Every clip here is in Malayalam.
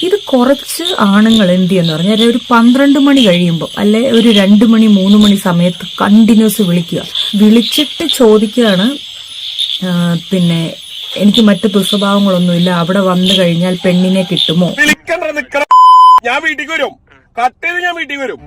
ഇത് കുറച്ച് ആണുങ്ങൾ എന്ത് ചെയ്യുന്ന പറഞ്ഞാൽ ഒരു 12 മണി കഴിയുമ്പോൾ അല്ലെ ഒരു 2 മണി 3 മണി സമയത്ത് കണ്ടിന്യൂസ് വിളിച്ചിട്ട് ചോദിക്കുകയാണ്, പിന്നെ എനിക്ക് മറ്റു ദുസ്വഭാവങ്ങളൊന്നുമില്ല, അവിടെ വന്നു കഴിഞ്ഞാൽ പെണ്ണിനെ കിട്ടുമോ? ഞാൻ വീട്ടിൽ വരും, ഞാൻ വീട്ടിൽ വരും.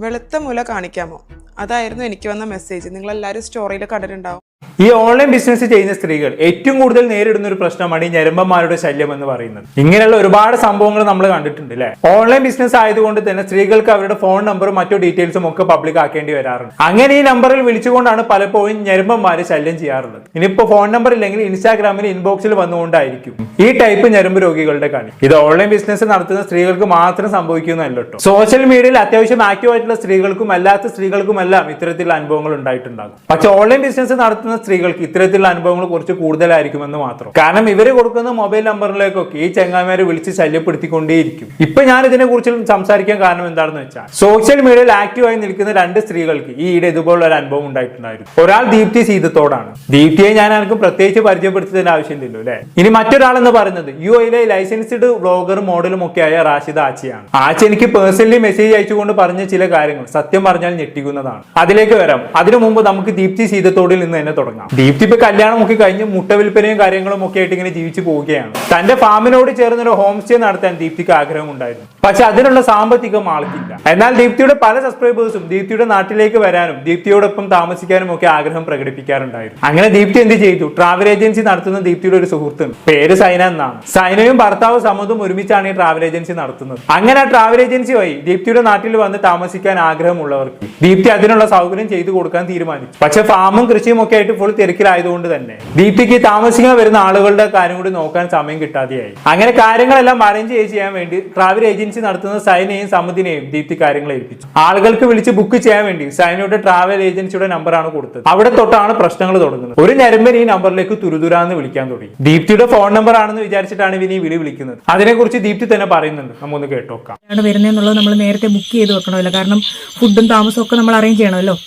വെളുത്ത മുല കാണിക്കാമോ? അതായിരുന്നു എനിക്ക് വന്ന മെസ്സേജ്. നിങ്ങൾ എല്ലാവരും സ്റ്റോറിയിൽ കണ്ടിട്ടുണ്ടാവും. ഈ ഓൺലൈൻ ബിസിനസ് ചെയ്യുന്ന സ്ത്രീകൾ ഏറ്റവും കൂടുതൽ നേരിടുന്ന ഒരു പ്രശ്നമാണ് ഈ ഞരമ്പന്മാരുടെ ശല്യം എന്ന് പറയുന്നത്. ഇങ്ങനെയുള്ള ഒരുപാട് സംഭവങ്ങൾ നമ്മൾ കണ്ടിട്ടുണ്ട് അല്ലെ. ഓൺലൈൻ ബിസിനസ് ആയതുകൊണ്ട് തന്നെ സ്ത്രീകൾക്ക് അവരുടെ ഫോൺ നമ്പറും മറ്റു ഡീറ്റെയിൽസും ഒക്കെ പബ്ലിക് ആക്കേണ്ടി വരാറുണ്ട്. അങ്ങനെ ഈ നമ്പറിൽ വിളിച്ചുകൊണ്ടാണ് പലപ്പോഴും ഞരമ്പന്മാരെ ശല്യം ചെയ്യാറുള്ളത്. ഇനിയിപ്പോ ഫോൺ നമ്പർ ഇല്ലെങ്കിൽ ഇൻസ്റ്റാഗ്രാമിൽ ഇൻബോക്സിൽ വന്നുകൊണ്ടായിരിക്കും ഈ ടൈപ്പ് ഞരമ്പ് രോഗികളുടെ കളി. ഇത് ഓൺലൈൻ ബിസിനസ് നടത്തുന്ന സ്ത്രീകൾക്ക് മാത്രം സംഭവിക്കുന്നതല്ല കേട്ടോ. സോഷ്യൽ മീഡിയയിൽ അത്യാവശ്യം ആക്റ്റീവ് ആയിട്ടുള്ള സ്ത്രീകൾക്കും അല്ലാത്ത സ്ത്രീകൾക്കുമെല്ലാം ഇത്തരത്തിലുള്ള അനുഭവങ്ങൾ ഉണ്ടായിട്ടുണ്ടാകും. പക്ഷെ ഓൺലൈൻ ബിസിനസ് നടത്തുന്ന സ്ത്രീകൾക്ക് ഇത്തരത്തിലുള്ള അനുഭവങ്ങൾ കുറച്ച് കൂടുതലായിരിക്കുമെന്ന് മാത്രം. കാരണം ഇവര് കൊടുക്കുന്ന മൊബൈൽ നമ്പറിലേക്കൊക്കെ ഈ ചെങ്ങാമാരെ വിളിച്ച് ശല്യപ്പെടുത്തിക്കൊണ്ടേയിരിക്കും. ഇപ്പൊ ഞാൻ ഇതിനെ കുറിച്ച് സംസാരിക്കാൻ കാരണം എന്താണെന്ന് വെച്ചാൽ, സോഷ്യൽ മീഡിയയിൽ ആക്റ്റീവായി നിൽക്കുന്ന 2 സ്ത്രീകൾക്ക് ഈ ഈയിടെ ഇതുപോലുള്ള ഒരു അനുഭവം ഉണ്ടായിട്ടുണ്ടായിരുന്നു. ഒരാൾ ദീപ്തി സീതത്തോടാണ്. ദീപ്തിയെ ഞാൻ ആർക്കും പ്രത്യേകിച്ച് പരിചയപ്പെടുത്തുന്നതിന്റെ ആവശ്യമില്ലല്ലോ അല്ലെ. ഇനി മറ്റൊരാളെന്ന് പറയുന്നത് UAE ലൈസൻസ്ഡ് വ്ളോഗറും മോഡലും ഒക്കെ ആയ റാഷിദ ആച്ചിയാണ്. ആച്ചി എനിക്ക് പേഴ്സണലി മെസ്സേജ് അയച്ചുകൊണ്ട് പറഞ്ഞ ചില കാര്യങ്ങൾ സത്യം പറഞ്ഞാൽ ഞെട്ടിക്കുന്നതാണ്. അതിലേക്ക് വരാം. അതിനു മുമ്പ് നമുക്ക് ദീപ്തി സീതത്തോടിൽ നിന്ന് തന്നെ തുടങ്ങാം. ദീപ്തി ഇപ്പൊ കല്യാണം ഒക്കെ കഴിഞ്ഞ് മുട്ട വിൽപ്പനയും കാര്യങ്ങളും ഒക്കെ ആയിട്ട് ഇങ്ങനെ ജീവിച്ചു പോവുകയാണ്. തന്റെ ഫാമിനോട് ചേർന്ന് ഒരു ഹോം സ്റ്റേ നടത്താൻ ദീപ്തിക്ക് ആഗ്രഹമുണ്ടായിരുന്നു. പക്ഷെ അതിനുള്ള സാമ്പത്തികം ആൾക്കില്ല. എന്നാൽ ദീപ്തിയുടെ പല സബ്സ്ക്രൈബേഴ്സും ദീപ്തിയുടെ നാട്ടിലേക്ക് വരാനും ദീപ്തിയോടൊപ്പം താമസിക്കാനും ഒക്കെ ആഗ്രഹം പ്രകടിപ്പിക്കാറുണ്ടായിരുന്നു. അങ്ങനെ ദീപ്തി എന്ത് ചെയ്തു? ട്രാവൽ ഏജൻസി നടത്തുന്ന ദീപ്തിയുടെ ഒരു സുഹൃത്തുണ്ട്, പേര് സൈന എന്നാണ്. സൈനയും ഭർത്താവ് സമതും ഒരുമിച്ചാണ് ഈ ട്രാവൽ ഏജൻസി നടത്തുന്നത്. അങ്ങനെ ആ ട്രാവൽ ഏജൻസി വഴി ദീപ്തിയുടെ നാട്ടിൽ വന്ന് താമസിക്കാൻ ആഗ്രഹമുള്ളവർക്ക് ദീപ്തി അതിനുള്ള സൗകര്യം ചെയ്തു കൊടുക്കാൻ തീരുമാനിച്ചു. പക്ഷെ ഫാമും കൃഷിയും ഒക്കെ ആയിട്ട് ഫുൾ തിരക്കിലായതുകൊണ്ട് തന്നെ ദീപ്തിക്ക് താമസിക്കാൻ വരുന്ന ആളുകളുടെ കാര്യം കൂടി നോക്കാൻ സമയം കിട്ടാതെയായി. അങ്ങനെ കാര്യങ്ങളെല്ലാം അറേഞ്ച് ചെയ്യാൻ വേണ്ടി ട്രാവൽ ഏജൻസി നടത്തുന്ന സൈനയും സമുദിനെയും ദീപ്തി കാര്യങ്ങൾ ഏൽപ്പിച്ചു. ആളുകൾക്ക് വിളിച്ച് ബുക്ക് ചെയ്യാൻ വേണ്ടി സൈനയുടെ ട്രാവൽ ഏജൻസിയുടെ നമ്പറാണ് കൊടുത്തത്. അവിടെ തൊട്ടാണ് പ്രശ്നങ്ങൾ തുടങ്ങുന്നത്. ഒരു ഞരമ്പൻ ഈ നമ്പറിലേക്ക് തുരുതുരാന്ന് വിളിക്കാൻ തുടങ്ങി. ദീപ്തിയുടെ ഫോൺ നമ്പർ ആണെന്ന് വിചാരിച്ചിട്ടാണ് ഇവന് ഈ വിളിക്കുന്നത്. അതിനെക്കുറിച്ച് ദീപ്തി തന്നെ പറയുന്നുണ്ട്, നമ്മൊന്ന് കേട്ടോക്കാം. വരുന്നതെന്നുള്ളത് നമ്മൾ നേരത്തെ ബുക്ക് ചെയ്ത് വെക്കണമല്ലോ, കാരണം ഫുഡും താമസവും ഒക്കെ നമ്മൾ അറേഞ്ച് ചെയ്യണമല്ലോ.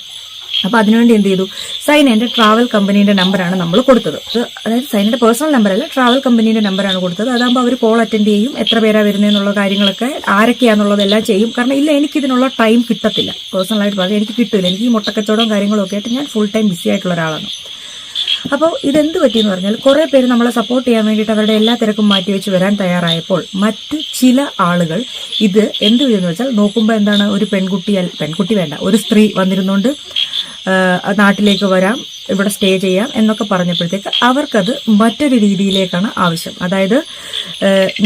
അപ്പോൾ അതിനുവേണ്ടി എന്ത് ചെയ്തു, സൈനയുടെ ട്രാവൽ കമ്പനീൻ്റെ നമ്പറാണ് നമ്മൾ കൊടുത്തത്. അതായത് സൈനയുടെ പേഴ്സണൽ നമ്പറല്ല, ട്രാവൽ കമ്പനീൻ്റെ നമ്പറാണ് കൊടുത്തത്. അതാകുമ്പോൾ അവർ കോൾ അറ്റൻഡ് ചെയ്യും, എത്ര പേരാണ് വരുന്നതെന്നുള്ള കാര്യങ്ങളൊക്കെ ആരൊക്കെയാണെന്നുള്ളതെല്ലാം ചെയ്യും. കാരണം ഇല്ല, എനിക്കിതിനുള്ള ടൈം കിട്ടത്തില്ല. പേഴ്സണലായിട്ട് പറഞ്ഞാൽ എനിക്ക് കിട്ടില്ല. എനിക്ക് ഈ മുട്ടക്കച്ചവടവും കാര്യങ്ങളും ഒക്കെ ആയിട്ട് ഞാൻ ഫുൾ ടൈം ബിസി ആയിട്ടുള്ള ഒരാളാണ്. അപ്പോൾ ഇതെന്ത് പറ്റിയെന്ന് പറഞ്ഞാൽ, കുറേ പേര് നമ്മളെ സപ്പോർട്ട് ചെയ്യാൻ വേണ്ടിയിട്ട് അവരുടെ എല്ലാ തിരക്കും മാറ്റിവെച്ച് വരാൻ തയ്യാറായപ്പോൾ മറ്റു ചില ആളുകൾ ഇത് എന്ത് ചെയ്തെന്ന് വെച്ചാൽ, നോക്കുമ്പോൾ എന്താണ്, ഒരു പെൺകുട്ടി വേണ്ട, ഒരു സ്ത്രീ വന്നിരുന്നുകൊണ്ട് നാട്ടിലേക്ക് വരാം, ഇവിടെ സ്റ്റേ ചെയ്യാം എന്നൊക്കെ പറഞ്ഞപ്പോഴത്തേക്ക് അവർക്കത് മറ്റൊരു രീതിയിലേക്കാണ് ആവശ്യം. അതായത്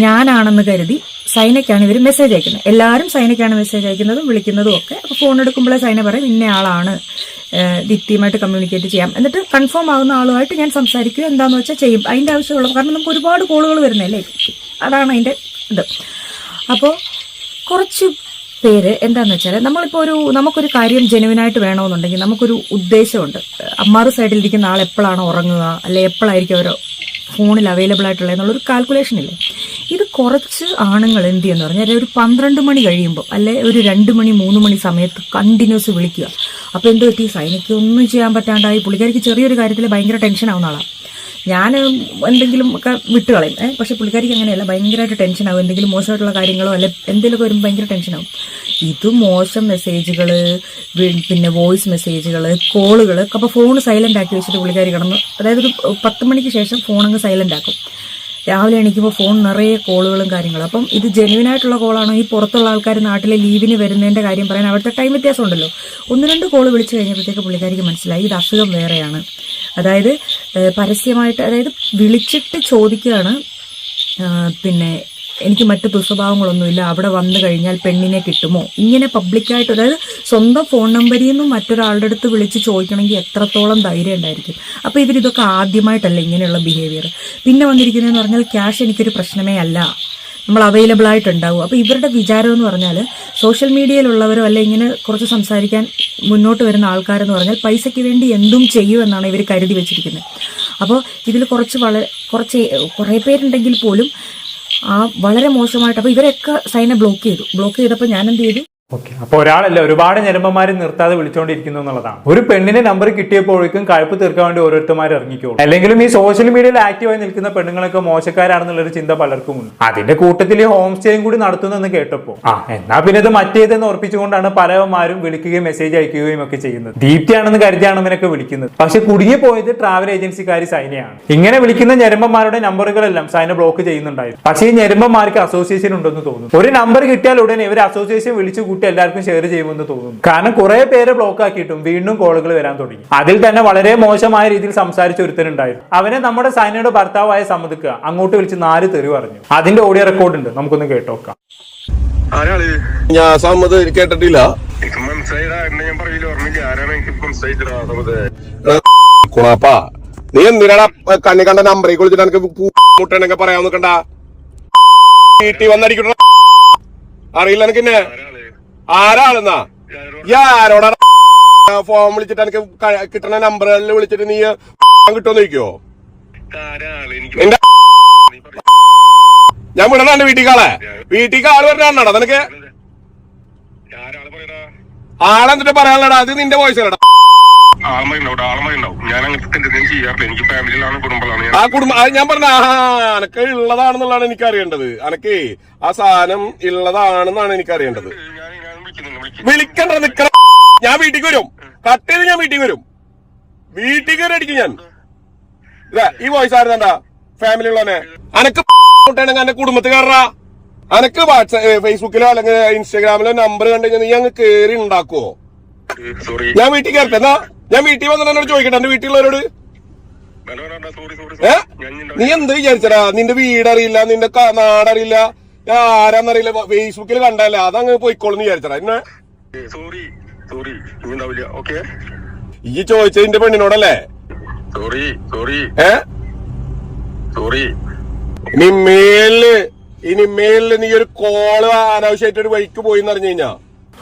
ഞാനാണെന്ന് കരുതി സൈനയ്ക്കാണ് ഇവർ മെസ്സേജ് അയക്കുന്നത്. എല്ലാവരും സൈനയ്ക്കാണ് മെസ്സേജ് അയക്കുന്നതും വിളിക്കുന്നതും ഒക്കെ. അപ്പോൾ ഫോൺ എടുക്കുമ്പോഴേ സൈന പറയും ഇന്ന ആളാണ്, ദീപ്തിയുമായിട്ട് കമ്മ്യൂണിക്കേറ്റ് ചെയ്യാം, എന്നിട്ട് കൺഫേം ആകുന്ന ആളുമായിട്ട് ഞാൻ സംസാരിക്കുക, എന്താണെന്ന് വെച്ചാൽ ചെയ്യും. അതിൻ്റെ ആവശ്യമുള്ളത്, കാരണം നമുക്ക് ഒരുപാട് കോളുകൾ വരുന്നല്ലേ, അതാണ് അതിൻ്റെ ഇത്. അപ്പോൾ കുറച്ച് പേര് എന്താന്ന് വെച്ചാൽ, നമ്മളിപ്പോൾ നമുക്കൊരു കാര്യം ജെനുവിനായിട്ട് വേണമെന്നുണ്ടെങ്കിൽ നമുക്കൊരു ഉദ്ദേശമുണ്ട്. അമ്മാറ് സൈഡിലിരിക്കുന്ന ആൾ എപ്പോഴാണ് ഉറങ്ങുക, അല്ലെ എപ്പോഴായിരിക്കും ഓരോ ഫോണിൽ അവൈലബിൾ ആയിട്ടുള്ളത് എന്നുള്ളൊരു കാൽക്കുലേഷൻ ഇല്ലേ. ഇത് കുറച്ച് ആണുങ്ങൾ എന്ത് ചെയ്യുന്ന പറഞ്ഞാൽ ഒരു 12 മണി കഴിയുമ്പോൾ അല്ലെ ഒരു 2 മണി 3 മണി സമയത്ത് കണ്ടിന്യൂസ് വിളിക്കുക. അപ്പോൾ എന്ത് പറ്റി, സൈനിക്ക് ഒന്നും ചെയ്യാൻ പറ്റാണ്ടായി. പുള്ളിക്കാരിക്ക് ചെറിയൊരു കാര്യത്തിൽ ഭയങ്കര ടെൻഷൻ ആവുന്ന ആളാണ്. ഞാൻ എന്തെങ്കിലും ഒക്കെ വിട്ടുകളയും, പക്ഷെ പുള്ളിക്കാരിക്ക് അങ്ങനെയല്ല, ഭയങ്കരമായിട്ട് ടെൻഷനാവും. എന്തെങ്കിലും മോശമായിട്ടുള്ള കാര്യങ്ങളോ അല്ലെ എന്തെങ്കിലുമൊക്കെ വരുമ്പോൾ ഭയങ്കര ടെൻഷനാവും. ഇത് മോശം മെസ്സേജുകൾ, പിന്നെ വോയിസ് മെസ്സേജുകൾ, കോളുകൾ. അപ്പോൾ ഫോൺ സൈലന്റ് ആക്കി വെച്ചിട്ട് പുള്ളിക്കാരി കിടന്നു. അതായത് ഒരു 10 മണിക്ക് ശേഷം ഫോൺ അങ്ങ് സൈലന്റ് ആക്കും. രാവിലെ എണീക്കുമ്പോൾ ഫോൺ നിറയെ കോളുകളും കാര്യങ്ങളും. അപ്പം ഇത് ജെന്യുവിനായിട്ടുള്ള കോളാണോ, ഈ പുറത്തുള്ള ആൾക്കാർ നാട്ടിലെ ലീവിന് വരുന്നതിൻ്റെ കാര്യം പറയാൻ അവിടുത്തെ ടൈം വ്യത്യാസം ഉണ്ടല്ലോ. 1-2 കോള് വിളിച്ചു കഴിഞ്ഞപ്പോഴത്തേക്ക് പുള്ളിക്കാരിക്ക് മനസ്സിലായി ഇത് അസുഖം വേറെയാണ്. അതായത് പരസ്യമായിട്ട്, അതായത് വിളിച്ചിട്ട് ചോദിക്കുകയാണ്, പിന്നെ എനിക്ക് മറ്റു ദുസ്വഭാവങ്ങളൊന്നുമില്ല, അവിടെ വന്നു കഴിഞ്ഞാൽ പെണ്ണിനെ കിട്ടുമോ? ഇങ്ങനെ പബ്ലിക്കായിട്ട്, അതായത് സ്വന്തം ഫോൺ നമ്പറിൽ നിന്നും മറ്റൊരാളുടെ അടുത്ത് വിളിച്ച് ചോദിക്കണമെങ്കിൽ എത്രത്തോളം ധൈര്യം ഉണ്ടായിരിക്കും. അപ്പോൾ ഇവരിതൊക്കെ ആദ്യമായിട്ടല്ല ഇങ്ങനെയുള്ള ബിഹേവിയർ. പിന്നെ വന്നിരിക്കുന്നതെന്ന് പറഞ്ഞാൽ, ക്യാഷ് എനിക്കൊരു പ്രശ്നമേ അല്ല, നമ്മൾ അവൈലബിൾ ആയിട്ടുണ്ടാവും. അപ്പോൾ ഇവരുടെ വിചാരം എന്ന് പറഞ്ഞാൽ, സോഷ്യൽ മീഡിയയിലുള്ളവരോ അല്ലെ ഇങ്ങനെ കുറച്ച് സംസാരിക്കാൻ മുന്നോട്ട് വരുന്ന ആൾക്കാരെന്ന് പറഞ്ഞാൽ പൈസയ്ക്ക് വേണ്ടി എന്തും ചെയ്യുമെന്നാണ് ഇവർ കരുതി വെച്ചിരിക്കുന്നത്. അപ്പോൾ ഇതിൽ കുറേ പേരുണ്ടെങ്കിൽ പോലും വളരെ മോശമായിട്ട്. അപ്പോൾ ഇവരൊക്കെ സൈനെ ബ്ലോക്ക് ചെയ്തപ്പോൾ ഞാൻ എന്ത് ചെയ്തു, ഓക്കെ, അപ്പൊ ഒരാളല്ല ഒരുപാട് ഞരമ്പന്മാരെ നിർത്താതെ വിളിച്ചുകൊണ്ടിരിക്കുന്നു എന്നുള്ളതാണ്. ഒരു പെണ്ണിന്റെ നമ്പർ കിട്ടിയപ്പോഴേക്കും കഴുപ്പ് തീർക്കാൻ വേണ്ടി ഓരോരുത്തന്മാർ ഇറങ്ങിക്കോളും. അല്ലെങ്കിലും ഈ സോഷ്യൽ മീഡിയയിൽ ആക്റ്റീവായി നിൽക്കുന്ന പെണ്ണുങ്ങളൊക്കെ മോശക്കാരാണെന്നുള്ളൊരു ചിന്ത പലർക്കും ഉണ്ട്. അതിന്റെ കൂട്ടത്തിൽ ഈ ഹോം സ്റ്റേയും കൂടി നടത്തുന്നെന്ന് കേട്ടപ്പോ എന്നാ പിന്നെ ഇത് മറ്റേതെന്ന് ഉറപ്പിച്ചുകൊണ്ടാണ് പലവന്മാരും വിളിക്കുകയും മെസ്സേജ് അയക്കുകയും ഒക്കെ ചെയ്യുന്നത്. ദീപ്തിയാണെന്ന് കരുതിയാണ് ഇവനൊക്കെ വിളിക്കുന്നത്. പക്ഷെ കുടുങ്ങിപ്പോയത് ട്രാവൽ ഏജൻസിക്കാരി സൈനയാണ്. ഇങ്ങനെ വിളിക്കുന്ന ഞരമ്പന്മാരുടെ നമ്പറുകളെല്ലാം സൈന ബ്ലോക്ക് ചെയ്യുന്നുണ്ടായിരുന്നു. പക്ഷേ ഈ ഞരമ്പന്മാർക്ക് അസോസിയേഷൻ ഉണ്ടെന്ന് തോന്നുന്നു. ഒരു നമ്പർ കിട്ടിയാൽ ഉടനെ ഇവർ അസോസിയേഷൻ വിളിച്ചു എല്ലാവർക്കും ഷെയർ ചെയ്യുമെന്ന് തോന്നുന്നു. കാരണം കുറെ പേര് ബ്ലോക്ക് ആക്കിയിട്ടും വീണ്ടും കോളുകൾ വരാൻ തുടങ്ങി. അതിൽ തന്നെ വളരെ മോശമായ രീതിയിൽ സംസാരിച്ച ഒരുത്തനുണ്ടായിരുന്നു. അവനെ നമ്മുടെ സൈനയുടെ ഭർത്താവായ സമ്മതിക്കുക അങ്ങോട്ട് വിളിച്ച് 4 തെറി പറഞ്ഞു. അതിന്റെ ഓഡിയോ റെക്കോർഡ് ഉണ്ട്, നമുക്കൊന്ന് കേട്ടോക്കാം. ഞാൻ സമ്മത് കേട്ടിട്ടില്ല. നീ എന്തിനാടാ കണ്ണി കണ്ട നമ്പറിൽ കുളിച്ചിട്ട് എനിക്ക് മുട്ടനൊക്കെ പറയാൻ നിൽക്കണ്ട. വീട്ടിൽ വന്നടിക്കണ അറിയില്ല എനിക്കെന്നെ ആരാണെന്നാ ആരോടാ ഫോൺ വിളിച്ചിട്ട് എനിക്ക് കിട്ടണ നമ്പറുകളിൽ വിളിച്ചിട്ട് നീ കിട്ടുമെന്ന് ചോദിക്കോ? ഞാൻ വിടണ എന്റെ വീട്ടിൽ ആള് വരണാടാ നിനക്ക് ആളെന്നിട്ട് പറയാനുള്ളടാ. അത് നിന്റെ വോയിസ് അല്ലടാ. ആ കുടുംബം ഞാൻ പറഞ്ഞ അനക്ക് ഉള്ളതാണെന്നുള്ളതാണ് എനിക്ക് അറിയേണ്ടത്. അനക്ക് ആ സാധനം ഉള്ളതാണെന്നാണ് എനിക്ക് അറിയേണ്ടത്. വിളിക്കണ്ട നിക്കണ. ഞാൻ വീട്ടിക്ക് വരും. കട്ട് ചെയ്ത് ഞാൻ വീട്ടിൽ വരും. വീട്ടിൽ കയറി അടിക്കും ഞാൻ. ഈ വോയിസ് ആയിരുന്നണ്ടാ ഫാമിലി ഉള്ളവനെ. അനക്ക് എന്റെ കുടുംബത്തിൽ കയറാ. അനക്ക് ഫേസ്ബുക്കിലോ അല്ലെങ്കിൽ ഇൻസ്റ്റാഗ്രാമിലോ നമ്പർ കണ്ടു കഴിഞ്ഞാൽ നീ അങ്ങ് കേറി ഉണ്ടാക്കുവോ? ഞാൻ വീട്ടിൽ കയറട്ടെ. എന്നാ ഞാൻ വീട്ടിൽ വന്നിട്ട് എന്നോട് ചോദിക്കട്ടെ എന്റെ വീട്ടിലുള്ളവരോട്. നീ എന്ത് വിചാരിച്ചടാ? നിന്റെ വീടറിയില്ല, നിന്റെ നാടറിയില്ല, ഞാൻ ആരാന്നറിയില്ല, ഫേസ്ബുക്കിൽ കണ്ടല്ലേ അതങ്ങ് പോയിക്കോളൂ വിചാരിച്ചടാ എന്നെ. ഈ ചോദിച്ചത് നിന്റെ പെണ്ണിനോടല്ലേ? ഇനി മേലില് നീ ഒരു കോള് അനാവശ്യമായിട്ട് ഒരു വഴിക്ക് പോയി എന്ന് പറഞ്ഞു കഴിഞ്ഞാ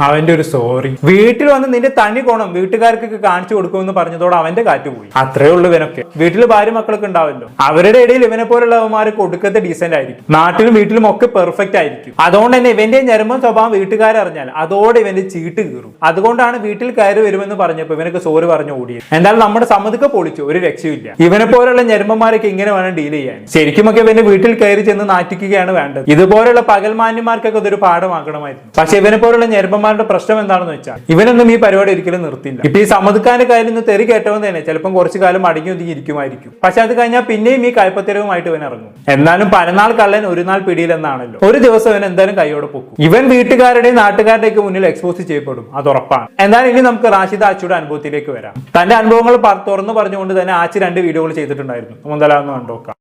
അവന്റെ ഒരു സോറി. വീട്ടിൽ വന്ന് നിന്റെ തനി കോണം വീട്ടുകാർക്കൊക്കെ കാണിച്ചു കൊടുക്കുമെന്ന് പറഞ്ഞതോടെ അവന്റെ കാറ്റ് പോയി. അത്രേ ഉള്ളൂ. ഇവനൊക്കെ വീട്ടിൽ ഭാര്യ മക്കളൊക്കെ ഉണ്ടാവല്ലോ. അവരുടെ ഇടയിൽ ഇവനെ പോലുള്ളവന്മാർ കൊടുക്കത്തെ ഡീസന്റ് ആയിരിക്കും. നാട്ടിലും വീട്ടിലും ഒക്കെ പെർഫെക്റ്റ് ആയിരിക്കും. അതുകൊണ്ട് തന്നെ ഇവന്റെ ഞരമ്പൻ സ്വഭാവം വീട്ടുകാരറിഞ്ഞാൽ അതോടെ ഇവന്റെ ചീട്ട് കീറും. അതുകൊണ്ടാണ് വീട്ടിൽ കയറി വരുമെന്ന് പറഞ്ഞപ്പോ ഇവനൊക്കെ സോറി പറഞ്ഞു ഓടിയത്. എന്നാൽ നമ്മുടെ സമ്മതിക്കെ പൊളിച്ചു, ഒരു രക്ഷയില്ല. ഇവനെ പോലുള്ള ഞരമ്പന്മാരൊക്കെ ഇങ്ങനെ വേണം ഡീൽ ചെയ്യാൻ. ശരിക്കുമൊക്കെ ഇവന്റെ വീട്ടിൽ കയറി ചെന്ന് നാറ്റിക്കുകയാണ് വേണ്ടത്. ഇതുപോലുള്ള പകൽമാന്യന്മാർക്കൊക്കെ അതൊരു പാഠമാക്കണമായിരുന്നു. പക്ഷെ ഇവനെ പോലുള്ള ഞരമ്പന്മാരുടെ പ്രശ്നം എന്താണെന്ന് വെച്ചാൽ ഇവനൊന്നും ഈ പരിപാടി ഒരിക്കലും നിർത്തില്ല. ഇപ്പൊ ഈ സമ്മതിക്കാന്റെ കാര്യം നിന്ന് തെറി കേട്ടവൻ തന്നെ ചിലപ്പം കുറച്ചു കാലം അടങ്ങി ഒതുങ്ങി ഇരിക്കുമായിരിക്കും. പക്ഷെ അത് കഴിഞ്ഞാൽ പിന്നെയും ഈ കൽപ്പത്തരവുമായിട്ട് ഇവൻ ഇറങ്ങും. എന്നാലും പരനാൾ കള്ളൻ ഒരു നാൾ പിടിയിലെന്നാണല്ലോ. ഒരു ദിവസം ഇവൻ എന്തായാലും കൈയോടെ പൊക്കും. ഇവൻ വീട്ടുകാരുടെയും നാട്ടുകാരുടെയൊക്കെ മുന്നിൽ എക്സ്പോസ് ചെയ്യപ്പെടും, അത് ഉറപ്പാണ്. എന്നാൽ ഇനി നമുക്ക് റാഷിദ ആച്ചിയുടെ അനുഭവത്തിലേക്ക് വരാം. തന്റെ അനുഭവങ്ങൾ തുറന്നു പറഞ്ഞുകൊണ്ട് തന്നെ ആച്ചി 2 വീഡിയോകൾ ചെയ്തിട്ടുണ്ടായിരുന്നു. മുതലാന്ന് കണ്ടോക്കാം.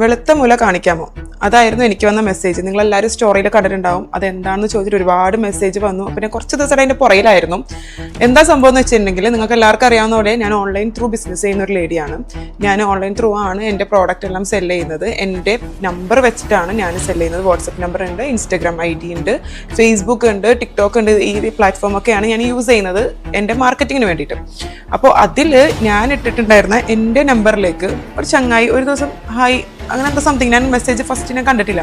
വെളുത്ത മുല കാണിക്കാമോ? അതായിരുന്നു എനിക്ക് വന്ന മെസ്സേജ്. നിങ്ങളെല്ലാവരും സ്റ്റോറിയിൽ കണ്ടിട്ടുണ്ടാവും. അതെന്താണെന്ന് ചോദിച്ചിട്ട് ഒരുപാട് മെസ്സേജ് വന്നു. പിന്നെ കുറച്ച് ദിവസമായിട്ട് അതിൻ്റെ പുറയിലായിരുന്നു. എന്താ സംഭവം എന്ന് വെച്ചിട്ടുണ്ടെങ്കിൽ നിങ്ങൾക്ക് എല്ലാവർക്കും അറിയാവുന്ന പോലെ ഞാൻ ഓൺലൈൻ ത്രൂ ബിസിനസ് ചെയ്യുന്ന ഒരു ലേഡിയാണ്. ഞാൻ ഓൺലൈൻ ത്രൂ ആണ് എൻ്റെ പ്രോഡക്റ്റ് എല്ലാം സെല് ചെയ്യുന്നത്. എൻ്റെ നമ്പർ വെച്ചിട്ടാണ് ഞാൻ സെല് ചെയ്യുന്നത്. വാട്സപ്പ് നമ്പർ ഉണ്ട്, ഇൻസ്റ്റാഗ്രാം ID ഉണ്ട്, ഫേസ്ബുക്ക് ഉണ്ട്, ടിക്ടോക്ക് ഉണ്ട്. ഈ പ്ലാറ്റ്ഫോമൊക്കെയാണ് ഞാൻ യൂസ് ചെയ്യുന്നത് എൻ്റെ മാർക്കറ്റിങ്ങിന് വേണ്ടിയിട്ട്. അപ്പോൾ അതിൽ ഞാൻ ഇട്ടിട്ടുണ്ടായിരുന്ന എൻ്റെ നമ്പറിലേക്ക് ഒരു ചങ്ങായി ഒരു ദിവസം ഹായ് അങ്ങനത്തെ സംതിങ്, ഞാൻ മെസ്സേജ് ഫസ്റ്റ് ഞാൻ കണ്ടിട്ടില്ല.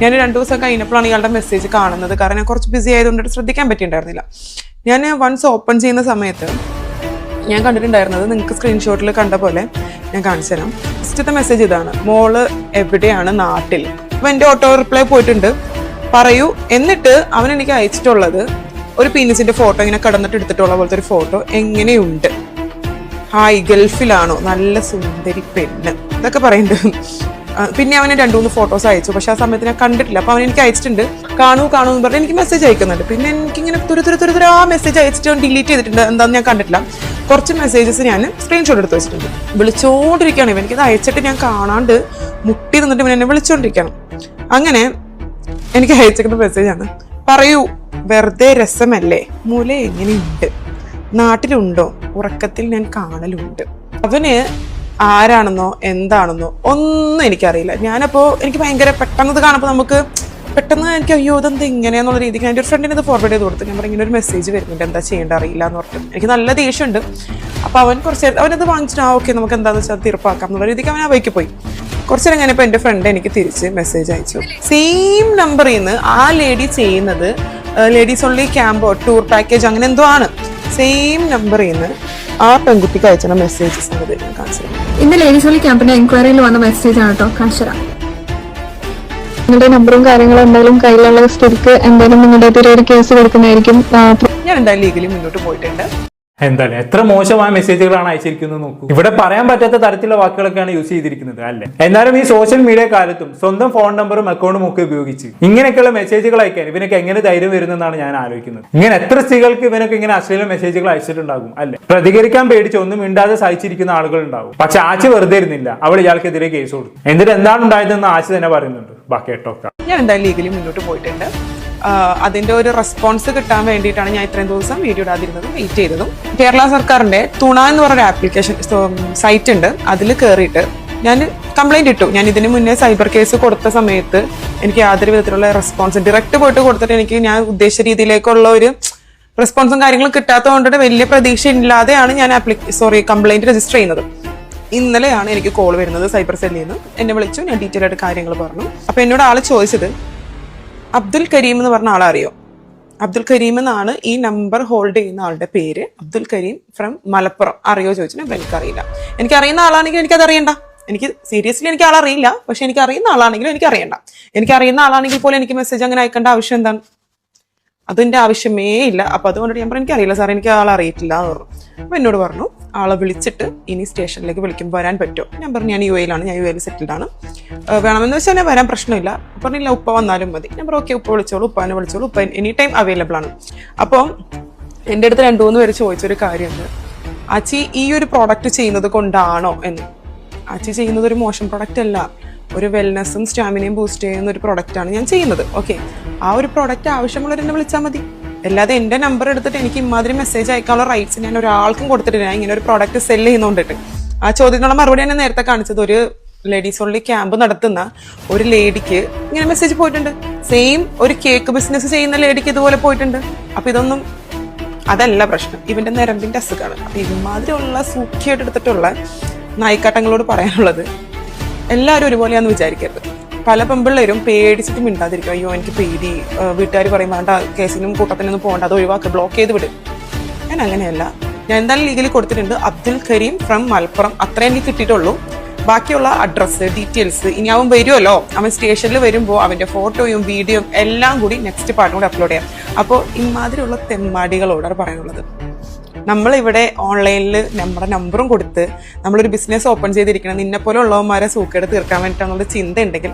ഞാൻ 2 ദിവസം കഴിഞ്ഞപ്പോഴാണ് ഇയാളുടെ മെസ്സേജ് കാണുന്നത്. കാരണം ഞാൻ കുറച്ച് ബിസി ആയതുകൊണ്ട് ശ്രദ്ധിക്കാൻ പറ്റിയിട്ടുണ്ടായിരുന്നില്ല. ഞാൻ വൺസ് ഓപ്പൺ ചെയ്യുന്ന സമയത്ത് ഞാൻ കണ്ടിട്ടുണ്ടായിരുന്നത് നിങ്ങൾക്ക് സ്ക്രീൻഷോട്ടിൽ കണ്ട പോലെ ഞാൻ കാണിച്ചു തരാം. ഫസ്റ്റത്തെ മെസ്സേജ് ഇതാണ്: മോള് എവിടെയാണ് നാട്ടിൽ. അപ്പോൾ എൻ്റെ ഓട്ടോ റിപ്ലൈ പോയിട്ടുണ്ട്, പറയൂ. എന്നിട്ട് അവൻ എനിക്ക് അയച്ചിട്ടുള്ളത് ഒരു പീനിസിൻ്റെ ഫോട്ടോ, ഇങ്ങനെ കടന്നിട്ട് എടുത്തിട്ടുള്ള പോലത്തെ ഒരു ഫോട്ടോ. എങ്ങനെയുണ്ട്, ഹായ്, ഗൾഫിലാണോ, നല്ല സുന്ദരി പെണ്ണ്, ഇതൊക്കെ പറയുന്നുണ്ട്. പിന്നെ അവന് 2-3 ഫോട്ടോസ് അയച്ചു. പക്ഷെ ആ സമയത്ത് ഞാൻ കണ്ടിട്ടില്ല. അപ്പോൾ അവൻ എനിക്ക് അയച്ചിട്ടുണ്ട്, കാണൂ എന്ന് പറഞ്ഞ് എനിക്ക് മെസ്സേജ് അയക്കുന്നുണ്ട്. പിന്നെ എനിക്കിങ്ങനെ തുരു ആ മെസ്സേജ് അയച്ചിട്ട് ഡിലീറ്റ് ചെയ്തിട്ടുണ്ട്. എന്താണെന്ന് ഞാൻ കണ്ടിട്ടില്ല. കുറച്ച് മെസ്സേജസ് ഞാൻ സ്ക്രീൻഷോട്ട് എടുത്ത് വെച്ചിട്ടുണ്ട്. വിളിച്ചുകൊണ്ടിരിക്കുകയാണ് ഇവൻ. എനിക്കത് അയച്ചിട്ട് ഞാൻ കാണാണ്ട് മുട്ടി നിന്നിട്ട് ഇവൻ എന്നെ വിളിച്ചുകൊണ്ടിരിക്കണം. അങ്ങനെ എനിക്ക് അയച്ചിരിക്കുന്ന മെസ്സേജാണ്: പറയൂ, വെറുതെ രസമല്ലേ, മുല എങ്ങനെയുണ്ട്, നാട്ടിലുണ്ടോ, ഉറക്കത്തിൽ ഞാൻ കാണലുണ്ട്. അവന് ആരാണെന്നോ എന്താണെന്നോ ഒന്നും എനിക്കറിയില്ല. ഞാനപ്പോൾ എനിക്ക് ഭയങ്കര പെട്ടെന്ന് ഇത് കാണുമ്പോൾ നമുക്ക് പെട്ടെന്ന് എനിക്ക് അയ്യോ ഇതെന്ത് ഇങ്ങനെയാന്നുള്ള രീതിക്ക് എൻ്റെ ഒരു ഫ്രണ്ടിന് ഇത് ഫോർവേഡ് ചെയ്ത് കൊടുത്തു. ഞാൻ പറഞ്ഞു ഇങ്ങനെ ഒരു മെസ്സേജ് വരുന്നുണ്ട്, എന്താ ചെയ്യേണ്ട അറിയില്ല എന്ന് പറഞ്ഞു. എനിക്ക് നല്ല ദേഷ്യമുണ്ട്. അപ്പോൾ അവനത് വാങ്ങിച്ചിട്ട് ഓക്കെ നമുക്ക് എന്താണെന്ന് വെച്ചാൽ തീർപ്പാക്കാം എന്നുള്ള രീതിക്ക് അവൻ ആ വഴിക്ക് പോയി. കുറച്ച് നേരം കഴിഞ്ഞപ്പോൾ എൻ്റെ ഫ്രണ്ട് എനിക്ക് തിരിച്ച് മെസ്സേജ് അയച്ചു. സെയിം നമ്പറിൽ നിന്ന് ആ ലേഡി ചെയ്യുന്നത് ലേഡീസ് ഓൺലി ക്യാമ്പോ ടൂർ പാക്കേജ് അങ്ങനെ എന്തോ ആണ്. സെയിം നമ്പറിൽ നിന്ന് ആ പെൺകുട്ടിക്ക് അയച്ച മെസ്സേജസ് ആണ് ഞാൻ കാണിച്ചത്. ഇന്ന് ലേഡീസ് ഓൺലി ക്യാമ്പിന്റെ എൻക്വയറിയിൽ വന്ന മെസ്സേജ് ആണ് കേട്ടോ, കാണിച്ചുതരാം. നിങ്ങളുടെ നമ്പറും കാര്യങ്ങളും എന്തായാലും കയ്യിലുള്ള സ്ഥിതിക്ക് എന്തായാലും നിങ്ങളുടെ ഒരു കേസ് കൊടുക്കുന്നതായിരിക്കും. ഞാൻ എന്തായാലും ലീഗലി മുന്നോട്ട് പോയിട്ടുണ്ട്. എന്തായാലും എത്ര മോശമായ മെസ്സേജുകളാണ് അയച്ചിരിക്കുന്നത് നോക്കൂ. ഇവിടെ പറയാൻ പറ്റാത്ത തരത്തിലുള്ള വാക്കുകളൊക്കെയാണ് യൂസ് ചെയ്തിരിക്കുന്നത് അല്ലേ. എന്നാലും ഈ സോഷ്യൽ മീഡിയ കാലത്തും സ്വന്തം ഫോൺ നമ്പറും അക്കൗണ്ടും ഒക്കെ ഉപയോഗിച്ച് ഇങ്ങനെയൊക്കെയുള്ള മെസ്സേജുകൾ അയക്കാൻ ഇവനൊക്കെ എങ്ങനെ ധൈര്യം വരുന്നതാണ് ഞാൻ ആലോചിക്കുന്നത്. ഇങ്ങനെ എത്ര സ്ത്രീകൾക്ക് ഇവനൊക്കെ ഇങ്ങനെ അശ്ലീല മെസ്സേജുകൾ അയച്ചിട്ടുണ്ടാകും അല്ലെ. പ്രതികരിക്കാൻ പേടിച്ച് ഒന്നും മിണ്ടാതെ സഹിച്ചിരിക്കുന്ന ആളുകൾ ഉണ്ടാവും. പക്ഷെ ആച്ചി വെറുതെ ഇരുന്നില്ല, അവൾ ഇയാൾക്കെതിരെ കേസ് കൊടുത്തു. എന്നിട്ട് എന്താണ് ഉണ്ടായതെന്ന് ആച്ചി തന്നെ പറയുന്നുണ്ട്. ബാക്കി കേട്ടോക്കാം. ഞാൻ എന്തായാലും ലീഗലി മുന്നോട്ട് പോയിട്ടുണ്ട്. അതിന്റെ ഒരു റെസ്പോൺസ് കിട്ടാൻ വേണ്ടിയിട്ടാണ് ഞാൻ ഇത്രയും ദിവസം വീഡിയോ ഇടാതിരുന്നതും വെയിറ്റ് ചെയ്തതും. കേരള സർക്കാരിന്റെ തുണ എന്ന് പറഞ്ഞൊരു ആപ്ലിക്കേഷൻ സൈറ്റ് ഉണ്ട്, അതിൽ കയറിയിട്ട് ഞാൻ കംപ്ലൈന്റ് ഇട്ടു. ഞാൻ ഇതിന് മുന്നേ സൈബർ കേസ് കൊടുത്ത സമയത്ത് എനിക്ക് യാതൊരു വിധത്തിലുള്ള റെസ്പോൺസ് ഡയറക്റ്റ് പോയിട്ട് കൊടുത്തിട്ട് എനിക്ക് ഞാൻ ഉദ്ദേശിച്ച രീതിയിലേക്കുള്ള ഒരു റെസ്പോൺസും കാര്യങ്ങളും കിട്ടാത്തത് കൊണ്ടിട്ട് വലിയ പ്രതീക്ഷ ഇല്ലാതെയാണ് ഞാൻ കംപ്ലൈന്റ് രജിസ്റ്റർ ചെയ്യുന്നത്. ഇന്നലെയാണ് എനിക്ക് കോൾ വരുന്നത് സൈബർ സെല്ലിൽ നിന്ന്. എന്നെ വിളിച്ചു, ഞാൻ ഡീറ്റെയിൽ ആയിട്ട് കാര്യങ്ങൾ പറഞ്ഞു. അപ്പൊ എന്നോട് ആള് ചോദിച്ചത് അബ്ദുൽ കരീം എന്ന് പറഞ്ഞ ആളെ അറിയോ? അബ്ദുൽ കരീം എന്നാണ് ഈ നമ്പർ ഹോൾഡ് ചെയ്യുന്ന ആളുടെ പേര്. അബ്ദുൽ കരീം ഫ്രം മലപ്പുറം. അറിയോ ചോദിച്ചാൽ എനിക്കറിയില്ല. എനിക്കറിയുന്ന ആളാണെങ്കിൽ എനിക്കത് അറിയണ്ട. എനിക്ക് സീരിയസ്ലി എനിക്ക് ആളറിയില്ല, പക്ഷെ എനിക്ക് അറിയുന്ന ആളാണെങ്കിലും എനിക്ക് അറിയണ്ട. എനിക്കറിയുന്ന ആളാണെങ്കിൽ പോലും എനിക്ക് മെസ്സേജ് അങ്ങനെ അയക്കേണ്ട ആവശ്യം എന്താണ്? അതിന്റെ ആവശ്യമേ ഇല്ല. അപ്പൊ അതുകൊണ്ടിട്ട് ഞാൻ പറഞ്ഞു എനിക്കറിയില്ല സാർ, എനിക്ക് ആളെ അറിയിട്ടില്ല എന്ന് പറഞ്ഞു. അപ്പൊ എന്നോട് പറഞ്ഞു ആളെ വിളിച്ചിട്ട് ഇനി സ്റ്റേഷനിലേക്ക് വിളിക്കുമ്പോൾ വരാൻ പറ്റുമോ? ഞാൻ പറഞ്ഞു ഞാൻ UAE ലാണ്, ഞാൻ UAE സെറ്റിൽഡ് ആണ്, വേണമെന്ന് വെച്ചാൽ ഞാൻ വരാൻ പ്രശ്നമില്ല. പറഞ്ഞില്ല ഉപ്പ വന്നാലും മതി. ഞാൻ പറഞ്ഞു ഓക്കെ ഉപ്പ വിളിച്ചോളൂ, ഉപ്പാനെ വിളിച്ചോളൂ, ഉപ്പ എനി ടൈം അവൈലബിൾ ആണ്. അപ്പോൾ എൻ്റെ അടുത്ത് 2-3 പേര് ചോദിച്ചൊരു കാര്യമുണ്ട്, ആച്ചി ഈ ഒരു പ്രോഡക്റ്റ് ചെയ്യുന്നത് കൊണ്ടാണോ എന്ന്. ആച്ചി ചെയ്യുന്നത് ഒരു മോശം പ്രോഡക്റ്റ് അല്ല, ഒരു വെൽനെസ്സും സ്റ്റാമിനയും ബൂസ്റ്റ് ചെയ്യുന്ന ഒരു പ്രോഡക്റ്റാണ് ഞാൻ ചെയ്യുന്നത്. ഓക്കെ, ആ ഒരു പ്രോഡക്റ്റ് ആവശ്യമുള്ളവരെന്നെ വിളിച്ചാൽ മതി. അല്ലാതെ എൻ്റെ നമ്പർ എടുത്തിട്ട് എനിക്ക് ഇമാതിരി മെസ്സേജ് അയക്കാനുള്ള റൈറ്റ്സ് ഞാൻ ഒരാൾക്കും കൊടുത്തിട്ടില്ല. ഞാൻ ഇങ്ങനെ ഒരു പ്രോഡക്റ്റ് സെല് ചെയ്യുന്നോണ്ടിട്ട്. ആ ചോദ്യത്തിനുള്ള മറുപടി ഞാൻ നേരത്തെ കാണിച്ചത്. ഒരു ലേഡീസ് ഓൺലി ക്യാമ്പ് നടത്തുന്ന ഒരു ലേഡിക്ക് ഇങ്ങനെ മെസ്സേജ് പോയിട്ടുണ്ട്. സെയിം ഒരു കേക്ക് ബിസിനസ് ചെയ്യുന്ന ലേഡിക്ക് ഇതുപോലെ പോയിട്ടുണ്ട്. അപ്പൊ ഇതൊന്നും അതല്ല പ്രശ്നം, ഇവന്റെ നരമ്പിന്റെ അസുഖമാണ്. അപ്പൊ ഇമാതിരിയുള്ള സൂക്ഷിയായിട്ട് എടുത്തിട്ടുള്ള നായിക്കാട്ടങ്ങളോട് പറയാനുള്ളത്, എല്ലാവരും ഒരുപോലെയാന്ന് വിചാരിക്കരുത്. പല പെമ്പിള്ളേരും പേടിച്ചിട്ട് മിണ്ടാതിരിക്കും. അയ്യോ എനിക്ക് പേടി, വീട്ടുകാർ പറയും വേണ്ട കേസിനും കൂട്ടത്തിനൊന്നും പോകണ്ട, അത് ഒഴിവാക്കുക, ബ്ലോക്ക് ചെയ്ത് വിടും. ഞാൻ അങ്ങനെയല്ല. ഞാൻ എന്തായാലും ലീഗലി കൊടുത്തിട്ടുണ്ട് അബ്ദുൽ കരീം ഫ്രം മലപ്പുറം, അത്രേ എനിക്ക് കിട്ടിയിട്ടുള്ളൂ. ബാക്കിയുള്ള അഡ്രസ്സ് ഡീറ്റെയിൽസ് ഇനി അവൻ വരുമല്ലോ, അവൻ സ്റ്റേഷനിൽ വരുമ്പോൾ അവന്റെ ഫോട്ടോയും വീഡിയോയും എല്ലാം കൂടി നെക്സ്റ്റ് പാർട്ടും കൂടി അപ്ലോഡ് ചെയ്യാം. അപ്പോൾ ഇമാതിരിയുള്ള തെമ്മാടികളോടാണ് പറയാനുള്ളത്. നമ്മളിവിടെ ഓൺലൈനിൽ നമ്മുടെ നമ്പറും കൊടുത്ത് നമ്മളൊരു ബിസിനസ് ഓപ്പൺ ചെയ്തിരിക്കണം, നിന്നെ പോലെ ഉള്ളവന്മാരെ സൂക്കേട് തീർക്കാൻ വേണ്ടിയിട്ടാണെന്നുള്ള ചിന്ത ഉണ്ടെങ്കിൽ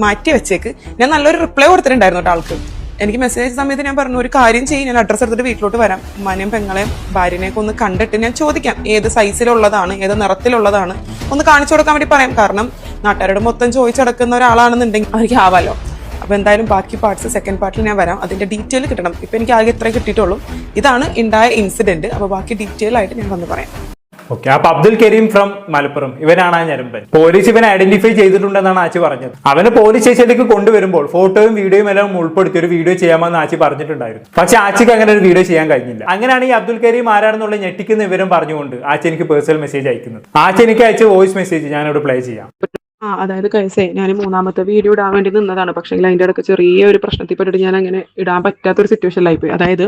മാറ്റി വെച്ചേക്ക്. ഞാൻ നല്ലൊരു റിപ്ലൈ കൊടുത്തിട്ടുണ്ടായിരുന്നു കേട്ടോ ആൾക്ക്. എനിക്ക് മെസ്സേജ് അയച്ച സമയത്ത് ഞാൻ പറഞ്ഞു ഒരു കാര്യം ചെയ്യും, ഞാൻ അഡ്രസ്സ് എടുത്തിട്ട് വീട്ടിലോട്ട് വരാം, മനയും പെങ്ങളെയും ഭാര്യനെയൊക്കെ ഒന്ന് കണ്ടിട്ട് ഞാൻ ചോദിക്കാം ഏത് സൈസിലുള്ളതാണ്, ഏത് നിറത്തിലുള്ളതാണ്, ഒന്ന് കാണിച്ചു കൊടുക്കാൻ വേണ്ടി പറയാം. കാരണം നാട്ടുകാരോട് മൊത്തം ചോദിച്ചടക്കുന്ന ഒരാളാണെന്നുണ്ടെങ്കിൽ അവർക്ക് ആവാലോ. അപ്പൊ എന്തായാലും ബാക്കി പാർട്സ് സെക്കൻഡ് പാർട്ടിൽ ഞാൻ വരാം. അതിന്റെ ഡീറ്റെയിൽ കിട്ടണം. ഇപ്പൊ എനിക്ക് ആകെ ഇത്രേ കിട്ടിയിട്ടുള്ളൂ. ഇതാണ് ഉണ്ടായ ഇൻസിഡന്റ്. അപ്പൊ ബാക്കി ഡീറ്റെയിൽ ആയിട്ട് ഞാൻ വന്ന് പറയാം. ഓക്കെ, അപ്പൊ അബ്ദുൽ കരീം ഫ്രം മലപ്പുറം ഇവനാണ് ആ ഞരമ്പൻ. പോലീസ് ഇവനെ ഐഡന്റിഫൈ ചെയ്തിട്ടുണ്ടെന്നാണ് ആച്ചി പറഞ്ഞത്. അവന് പോലീസ് സ്റ്റേഷനിലേക്ക് കൊണ്ടുവരുമ്പോൾ ഫോട്ടോയും വീഡിയോയും എല്ലാം ഉൾപ്പെടുത്തി ഒരു വീഡിയോ ചെയ്യാമെന്ന് ആച്ചി പറഞ്ഞിട്ടുണ്ടായിരുന്നു. പക്ഷെ ആച്ചിക്ക് അങ്ങനെ ഒരു വീഡിയോ ചെയ്യാൻ കഴിഞ്ഞില്ല. അങ്ങനെയാണ് ഈ അബ്ദുൽ കരീം ആരാണെന്നുള്ള ഞെട്ടിക്കുന്ന വിവരം പറഞ്ഞുകൊണ്ട് ആച്ചി എനിക്ക് പേഴ്സണൽ മെസ്സേജ് അയക്കുന്നത്. ആച്ചി എനിക്ക് അയച്ച വോയിസ് മെസ്സേജ് ഞാനിവിടെ പ്ലേ ചെയ്യാം. അതായത് കൈസേ ഞാൻ 3ാമത്തെ വീഡിയോ ഇടാൻ വേണ്ടി നിന്നതാണ്. പക്ഷേ അതിന്റെ ഇടയ്ക്ക് ചെറിയ ഒരു പ്രശ്നത്തിൽ പെട്ടിട്ട് ഞാൻ അങ്ങനെ ഇടാൻ പറ്റാത്തൊരു സിറ്റുവേഷനിലായി പോയി. അതായത്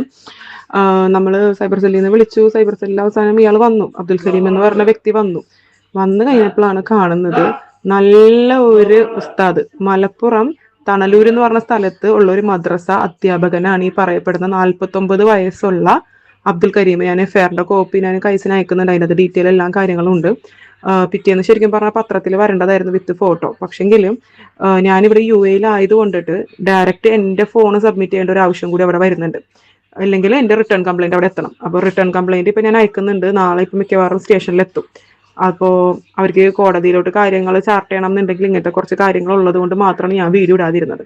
നമ്മൾ സൈബർ സെല്ലിൽ നിന്ന് വിളിച്ചു. സൈബർ സെല്ലിൽ അവസാനം ഇയാൾ വന്നു, അബ്ദുൽ കരീം എന്ന് പറഞ്ഞ വ്യക്തി വന്നു കഴിഞ്ഞപ്പോഴാണ് കാണുന്നത് നല്ല ഒരു ഉസ്താദ്, മലപ്പുറം തണലൂർ എന്ന് പറഞ്ഞ സ്ഥലത്ത് ഉള്ള ഒരു മദ്രസ അധ്യാപകനാണ് ഈ പറയപ്പെടുന്ന 49 വയസ്സുള്ള അബ്ദുൽ കരീം. ഞാൻ എഫ്ഐആറിന്റെ കോപ്പി ഞാൻ കൈസിന് അയക്കുന്നുണ്ട്, അതിനകത്ത് ഡീറ്റെയിൽ എല്ലാ കാര്യങ്ങളും ഉണ്ട്. പിറ്റേന്ന് ശരിക്കും പറഞ്ഞാൽ പത്രത്തിൽ വരേണ്ടതായിരുന്നു വിത്ത് ഫോട്ടോ. പക്ഷെങ്കിലും ഞാനിവിടെ UAE ആയത് കൊണ്ടിട്ട് ഡയറക്റ്റ് എൻ്റെ ഫോൺ സബ്മിറ്റ് ചെയ്യേണ്ട ഒരു ആവശ്യം കൂടി അവിടെ വരുന്നുണ്ട്. അല്ലെങ്കിൽ എൻ്റെ റിട്ടേൺ കംപ്ലൈന്റ് അവിടെ എത്തണം. അപ്പോൾ റിട്ടേൺ കംപ്ലൈന്റ് ഇപ്പം ഞാൻ അയക്കുന്നുണ്ട്. നാളെ ഇപ്പം മിക്കവാറും സ്റ്റേഷനിലെത്തും. അപ്പോൾ അവർക്ക് കോടതിയിലോട്ട് കാര്യങ്ങൾ ചാർട്ട് ചെയ്യണം എന്നുണ്ടെങ്കിൽ ഇങ്ങനത്തെ കുറച്ച് കാര്യങ്ങൾ ഉള്ളത് കൊണ്ട് മാത്രമാണ് ഞാൻ വീഡിയോ ഇടാതിരുന്നത്.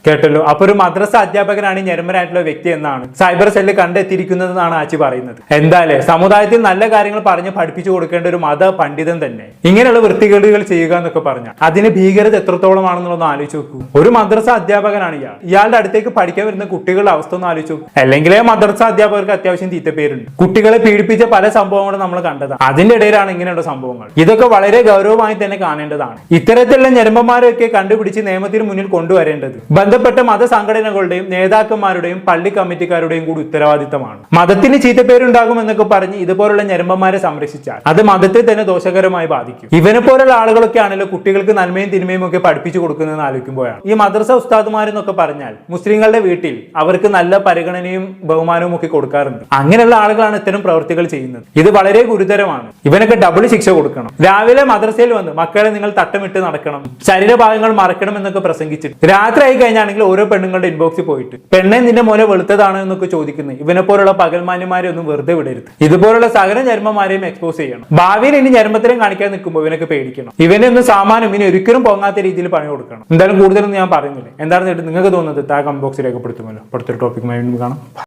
കേട്ടല്ലോ. അപ്പൊ ഒരു മദ്രസ അധ്യാപകനാണ് ഞരമ്പനായിട്ടുള്ള വ്യക്തി എന്നാണ് സൈബർ സെല്ല് കണ്ടെത്തിയിരിക്കുന്നതെന്നാണ് ആച്ചി പറയുന്നത്. എന്തായാലും സമുദായത്തിൽ നല്ല കാര്യങ്ങൾ പറഞ്ഞ് പഠിപ്പിച്ചു കൊടുക്കേണ്ട ഒരു മത പണ്ഡിതൻ തന്നെ ഇങ്ങനെയുള്ള വൃത്തികേടുകൾ ചെയ്യുക എന്നൊക്കെ പറഞ്ഞാൽ അതിന് ഭീകരത എത്രത്തോളമാണെന്നുള്ളതൊന്ന് ആലോചിച്ച് നോക്കൂ. ഒരു മദ്രസ അധ്യാപകനാണ് ഇയാൾ. ഇയാളുടെ അടുത്തേക്ക് പഠിക്കാൻ വരുന്ന കുട്ടികളുടെ അവസ്ഥ ഒന്ന് ആലോചിച്ച് നോക്കൂ. അല്ലെങ്കിലേ മദ്രസ അധ്യാപകർക്ക് അത്യാവശ്യം തീറ്റപ്പേരുണ്ട്. കുട്ടികളെ പീഡിപ്പിച്ച പല സംഭവങ്ങളും നമ്മൾ കണ്ടതാണ്. അതിന്റെ ഇടയിലാണ് ഇങ്ങനെയുള്ള സംഭവങ്ങൾ. ഇതൊക്കെ വളരെ ഗൗരവമായി തന്നെ കാണേണ്ടതാണ്. ഇത്തരത്തിലുള്ള ഞരമ്പന്മാരെയൊക്കെ കണ്ടുപിടിച്ച് നിയമത്തിന് മുന്നിൽ കൊണ്ടുവരേണ്ടത് ബന്ധപ്പെട്ട മതസംഘടനകളുടെയും നേതാക്കന്മാരുടെയും പള്ളി കമ്മിറ്റിക്കാരുടെയും കൂടി ഉത്തരവാദിത്തമാണ്. മതത്തിന് ചീത്തപ്പേരുണ്ടാകും എന്നൊക്കെ പറഞ്ഞ് ഇതുപോലുള്ള ഞരമ്പന്മാരെ സംരക്ഷിച്ചാൽ അത് മതത്തെ തന്നെ ദോഷകരമായി ബാധിക്കും. ഇവനെ പോലുള്ള ആളുകളൊക്കെ ആണല്ലോ കുട്ടികൾക്ക് നന്മയും തിന്മയും ഒക്കെ പഠിപ്പിച്ചു കൊടുക്കുന്നതെന്ന് ആലോചിക്കുമ്പോഴാണ്. ഈ മദ്രസ ഉസ്താദുമാരെന്നൊക്കെ പറഞ്ഞാൽ മുസ്ലിങ്ങളുടെ വീട്ടിൽ അവർക്ക് നല്ല പരിഗണനയും ബഹുമാനവും ഒക്കെ കൊടുക്കാറുണ്ട്. അങ്ങനെയുള്ള ആളുകളാണ് ഇത്തരം പ്രവൃത്തികൾ ചെയ്യുന്നത്. ഇത് വളരെ ഗുരുതരമാണ്. ഇവനൊക്കെ ഡബിൾ ശിക്ഷ കൊടുക്കണം. രാവിലെ മദ്രസയിൽ വന്ന് മക്കളെ നിങ്ങൾ തട്ടമിട്ട് നടക്കണം, ശരീരഭാഗങ്ങൾ മറക്കണം എന്നൊക്കെ പ്രസംഗിച്ചിട്ട് രാത്രി ആയി കഴിഞ്ഞാണെങ്കിൽ ഓരോ പെണ്ണുങ്ങളുടെ ഇൻബോക്സിൽ പോയിട്ട് പെണ്ണെ നിന്റെ മോനെ വെളുത്തതാണ് എന്നൊക്കെ ചോദിക്കുന്നത് ഇവനെ പോലുള്ള പകൽമാന്യമാരെ ഒന്നും വെറുതെ വിടരുത്. ഇതുപോലുള്ള സകല ഞരമ്പന്മാരെയും എക്സ്പോസ് ചെയ്യണം. ഭാവിയിൽ ഇനി ഞരമ്പത്തിലും കാണിക്കാൻ നിൽക്കുമ്പോൾ ഇവനൊക്കെ പേടിക്കണം. ഇവനെ ഒന്നും സാമാനം ഇനി ഒരിക്കലും പോകാത്ത രീതിയിൽ പണി കൊടുക്കണം. എന്തായാലും കൂടുതലൊന്നും ഞാൻ പറയുന്നില്ല. എന്താണെന്ന് നിങ്ങൾക്ക് തോന്നുന്നത് താഴെ കമന്റ് ബോക്സിൽ രേഖപ്പെടുത്തുമല്ലോ. അടുത്തൊരു ടോപ്പിക്കുമായി കാണാം.